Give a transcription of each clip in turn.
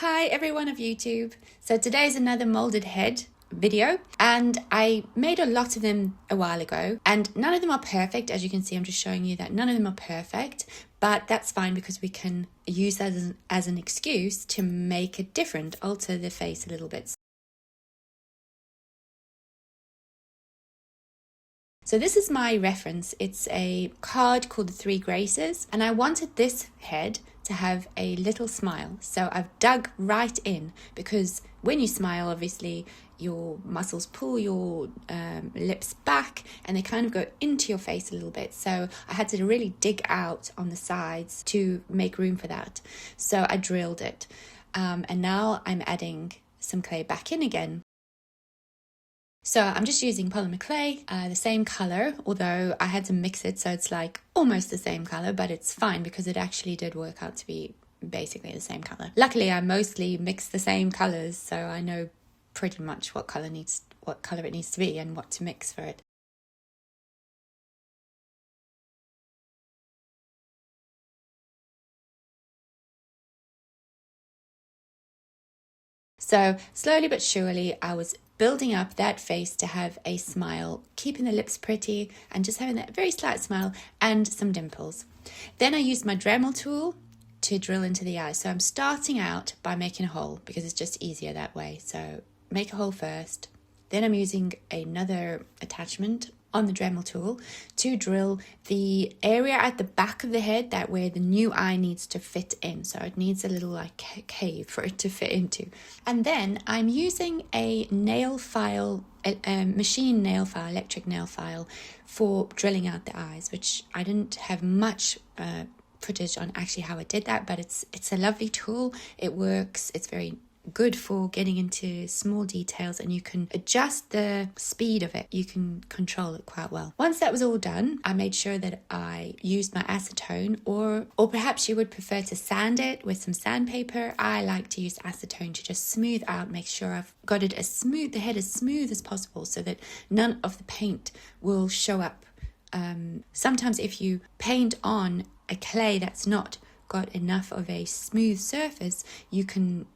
Hi everyone of YouTube. So today is another molded head video, and I made a lot of them a while ago, and none of them are perfect. As you can see, I'm just showing you that none of them are perfect, but that's fine because we can use that as an excuse to make it different, alter the face a little bit. So this is my reference. It's a card called the Three Graces, and I wanted this head to have a little smile. So I've dug right in because when you smile, obviously your muscles pull your lips back and they kind of go into your face a little bit. So I had to really dig out on the sides to make room for that. So I drilled it. And now I'm adding some clay back in again. So I'm just using polymer clay, the same color, although I had to mix it so it's like almost the same color, but it's fine because it actually did work out to be basically the same color. Luckily, I mostly mix the same colors, so I know pretty much what color it needs to be and what to mix for it. So slowly but surely, I was building up that face to have a smile, keeping the lips pretty and just having that very slight smile and some dimples. Then I used my Dremel tool to drill into the eye. So I'm starting out by making a hole because it's just easier that way. So make a hole first. Then I'm using another attachment on the Dremel tool to drill the area at the back of the head, that where the new eye needs to fit in. So it needs a little like cave for it to fit into. And then I'm using a nail file, machine nail file, electric nail file for drilling out the eyes, which I didn't have much footage on actually how I did that, but it's a lovely tool. It works. It's very good for getting into small details, and you can adjust the speed of it. You can control it quite well. Once that was all done, I made sure that I used my acetone, or perhaps you would prefer to sand it with some sandpaper. I like to use acetone to just smooth out, make sure I've got it the head as smooth as possible so that none of the paint will show up. Sometimes if you paint on a clay that's not got enough of a smooth surface, you can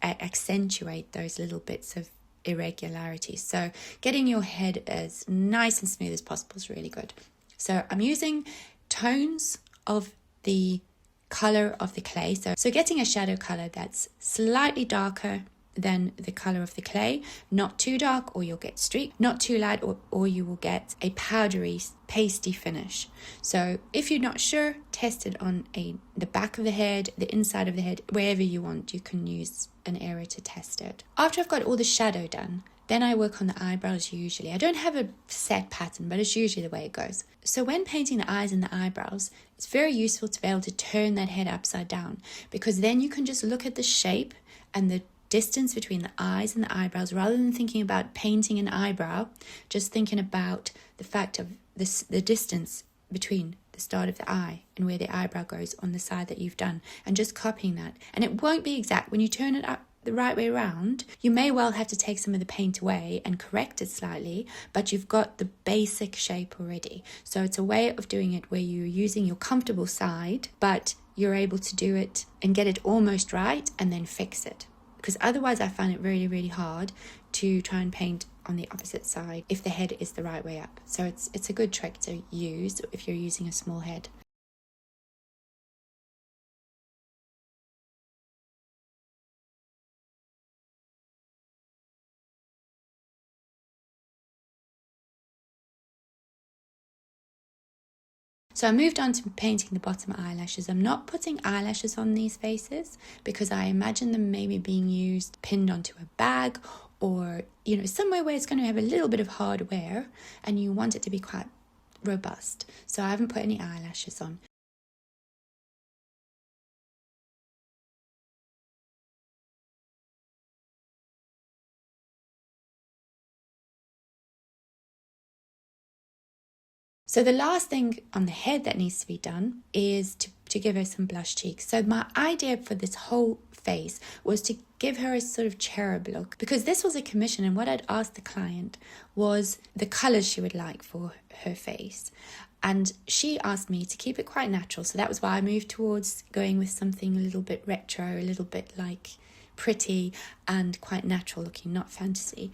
accentuate those little bits of irregularities. So getting your head as nice and smooth as possible is really good. So I'm using tones of the color of the clay. So getting a shadow color that's slightly darker than the color of the clay, not too dark or you'll get streak, not too light or you will get a powdery, pasty finish. So if you're not sure, test it on the back of the head, the inside of the head, wherever you want. You can use an area to test it. After I've got all the shadow done, then I work on the eyebrows usually. I don't have a set pattern, but it's usually the way it goes. So when painting the eyes and the eyebrows, it's very useful to be able to turn that head upside down, because then you can just look at the shape and the distance between the eyes and the eyebrows, rather than thinking about painting an eyebrow, just thinking about the fact of the distance between the start of the eye and where the eyebrow goes on the side that you've done, and just copying that. And it won't be exact. When you turn it up the right way around, you may well have to take some of the paint away and correct it slightly, but you've got the basic shape already. So it's a way of doing it where you're using your comfortable side, but you're able to do it and get it almost right and then fix it. Because otherwise I find it really, really hard to try and paint on the opposite side if the head is the right way up. So it's a good trick to use if you're using a small head. So I moved on to painting the bottom eyelashes. I'm not putting eyelashes on these faces because I imagine them maybe being pinned onto a bag, or somewhere where it's going to have a little bit of hard wear and you want it to be quite robust. So I haven't put any eyelashes on. So the last thing on the head that needs to be done is to give her some blush cheeks. So my idea for this whole face was to give her a sort of cherub look, because this was a commission, and what I'd asked the client was the colors she would like for her face. And she asked me to keep it quite natural. So that was why I moved towards going with something a little bit retro, a little bit like pretty and quite natural looking, not fantasy.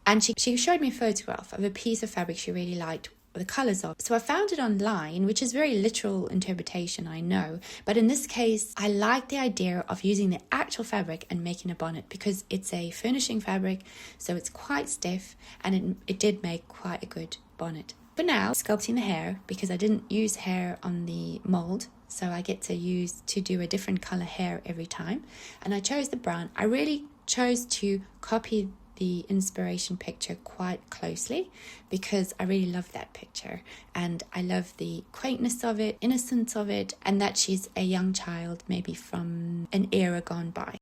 And she showed me a photograph of a piece of fabric she really liked the colours of. So I found it online, which is very literal interpretation, I know. But in this case, I like the idea of using the actual fabric and making a bonnet because it's a furnishing fabric, so it's quite stiff, and it did make quite a good bonnet. For now, sculpting the hair, because I didn't use hair on the mold, so I get to do a different colour hair every time. And I chose the brown. I really chose to copy the inspiration picture quite closely because I really love that picture and I love the quaintness of it, innocence of it, and that she's a young child, maybe from an era gone by.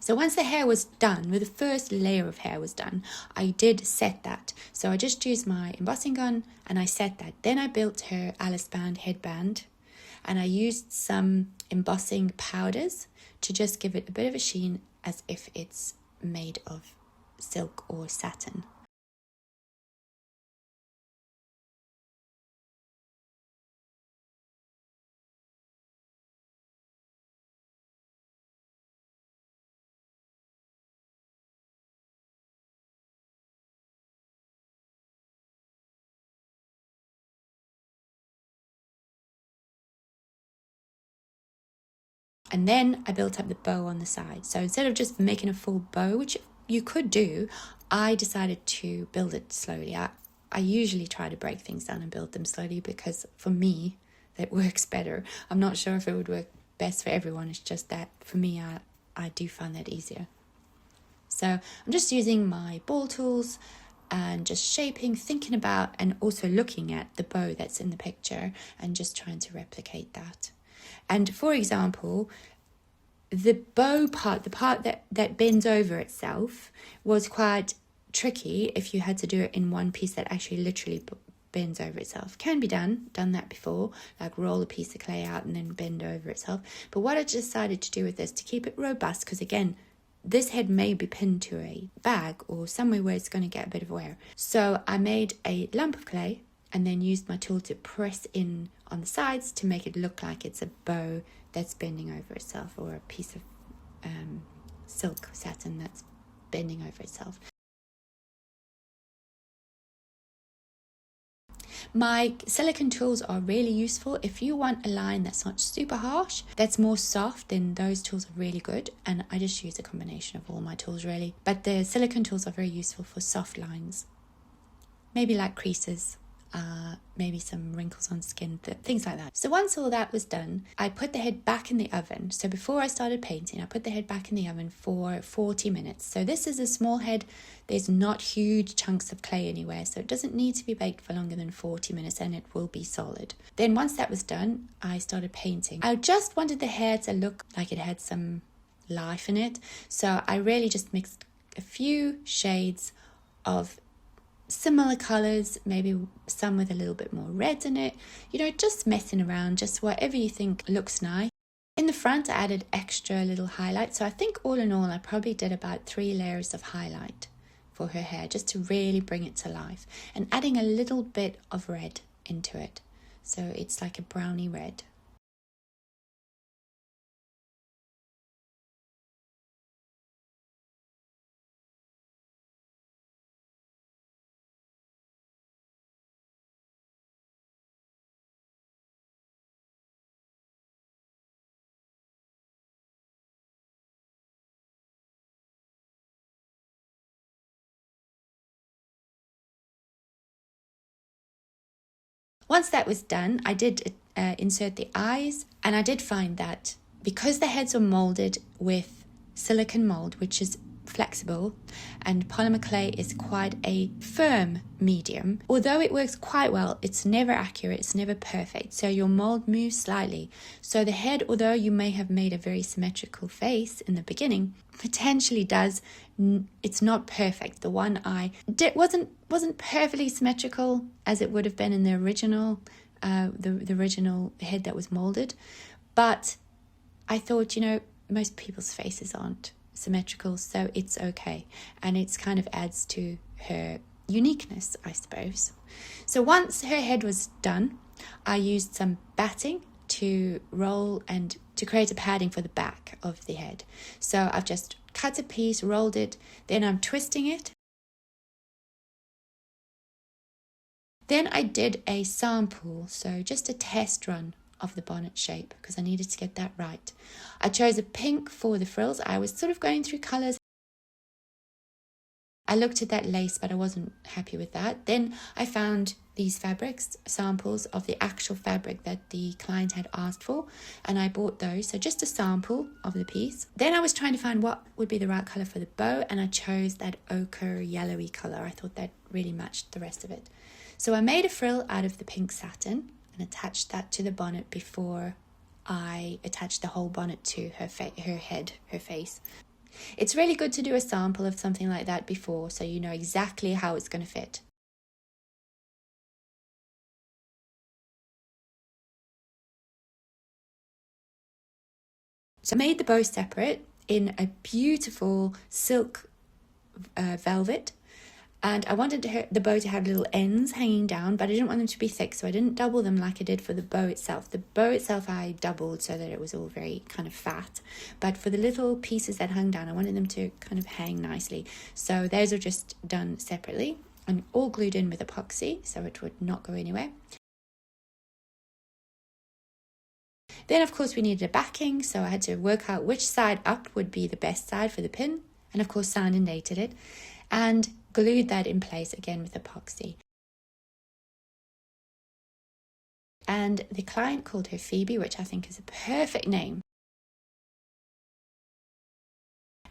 So once the hair was done, with the first layer of hair was done, I did set that. So I just used my embossing gun and I set that. Then I built her Alice band headband and I used some embossing powders to just give it a bit of a sheen as if it's made of silk or satin. And then I built up the bow on the side. So instead of just making a full bow, which you could do, I decided to build it slowly. I usually try to break things down and build them slowly because for me, that works better. I'm not sure if it would work best for everyone. It's just that for me, I do find that easier. So I'm just using my ball tools and just shaping, thinking about, and also looking at the bow that's in the picture and just trying to replicate that. And for example, the bow part, the part that bends over itself, was quite tricky if you had to do it in one piece that actually literally bends over itself. Can be done that before, like roll a piece of clay out and then bend over itself. But what I decided to do with this, to keep it robust, because again, this head may be pinned to a bag or somewhere where it's going to get a bit of wear. So I made a lump of clay and then used my tool to press in on the sides to make it look like it's a bow that's bending over itself, or a piece of silk satin that's bending over itself. My silicone tools are really useful if you want a line that's not super harsh, that's more soft. Then those tools are really good, and I just use a combination of all my tools really. But the silicone tools are very useful for soft lines, maybe like creases, maybe some wrinkles on skin, things like that. So once all that was done, I put the head back in the oven. So before I started painting, I put the head back in the oven for 40 minutes. So this is a small head. There's not huge chunks of clay anywhere, so it doesn't need to be baked for longer than 40 minutes and it will be solid. Then once that was done, I started painting. I just wanted the hair to look like it had some life in it. So I really just mixed a few shades of similar colors, maybe some with a little bit more red in it, just messing around, just whatever you think looks nice. In the front, I added extra little highlight. So I think all in all, I probably did about 3 layers of highlight for her hair, just to really bring it to life, and adding a little bit of red into it. So it's like a browny red. Once that was done, I did insert the eyes, and I did find that because the heads are molded with silicone mold, which is flexible and polymer clay is quite a firm medium. Although it works quite well, it's never accurate, it's never perfect. So your mold moves slightly. So the head, although you may have made a very symmetrical face in the beginning, potentially does, it's not perfect. The one I did wasn't perfectly symmetrical as it would have been in the original the original head that was molded, but I thought, most people's faces aren't symmetrical, so it's okay, and it's kind of adds to her uniqueness, I suppose. So once her head was done, I used some batting to roll and to create a padding for the back of the head. So I've just cut a piece, rolled it, then I'm twisting it. Then I did a sample, so just a test run of the bonnet shape because I needed to get that right. I chose a pink for the frills. I was sort of going through colours. I looked at that lace, but I wasn't happy with that. Then I found these fabrics, samples of the actual fabric that the client had asked for, and I bought those. So just a sample of the piece. Then I was trying to find what would be the right colour for the bow, and I chose that ochre yellowy colour. I thought that really matched the rest of it. So I made a frill out of the pink satin and attached that to the bonnet before I attached the whole bonnet to her head, her face. It's really good to do a sample of something like that before, so you know exactly how it's going to fit. So I made the bow separate in a beautiful silk velvet. And I wanted the bow to have little ends hanging down, but I didn't want them to be thick, so I didn't double them like I did for the bow itself. The bow itself I doubled so that it was all very kind of fat. But for the little pieces that hung down, I wanted them to kind of hang nicely. So those are just done separately and all glued in with epoxy, so it would not go anywhere. Then, of course, we needed a backing, so I had to work out which side up would be the best side for the pin, and of course sand and dated it, and glued that in place again with epoxy. And the client called her Phoebe, which I think is a perfect name.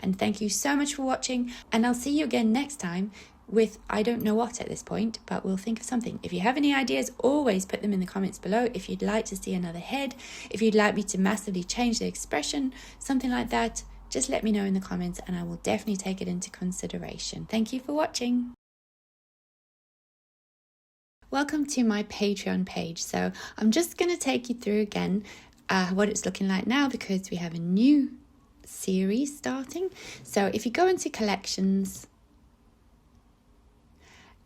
And thank you so much for watching, and I'll see you again next time with I don't know what at this point, but we'll think of something. If you have any ideas, always put them in the comments below. If you'd like to see another head, if you'd like me to massively change the expression, something like that, just let me know in the comments and I will definitely take it into consideration. Thank you for watching. Welcome to my Patreon page. So I'm just going to take you through again what it's looking like now because we have a new series starting. So if you go into collections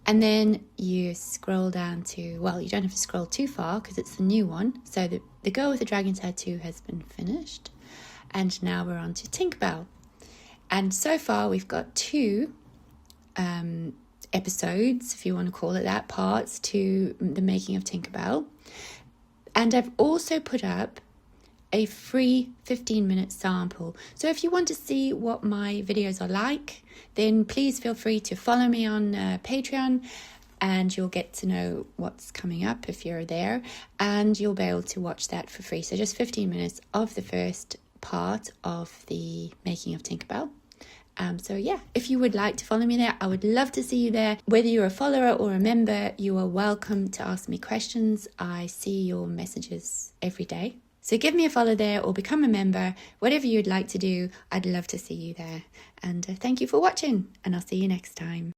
and then you scroll down to, well, you don't have to scroll too far because it's the new one. So the Girl with the Dragon Tattoo has been finished. And now we're on to Tinkerbell. And so far we've got 2 episodes, if you want to call it that, parts to the making of Tinkerbell. And I've also put up a free 15-minute sample. So if you want to see what my videos are like, then please feel free to follow me on Patreon, and you'll get to know what's coming up if you're there, and you'll be able to watch that for free. So just 15 minutes of the first part of the making of Tinkerbell. So yeah, if you would like to follow me there, I would love to see you there. Whether you're a follower or a member, you are welcome to ask me questions. I see your messages every day. So give me a follow there or become a member. Whatever you'd like to do, I'd love to see you there. And thank you for watching, and I'll see you next time.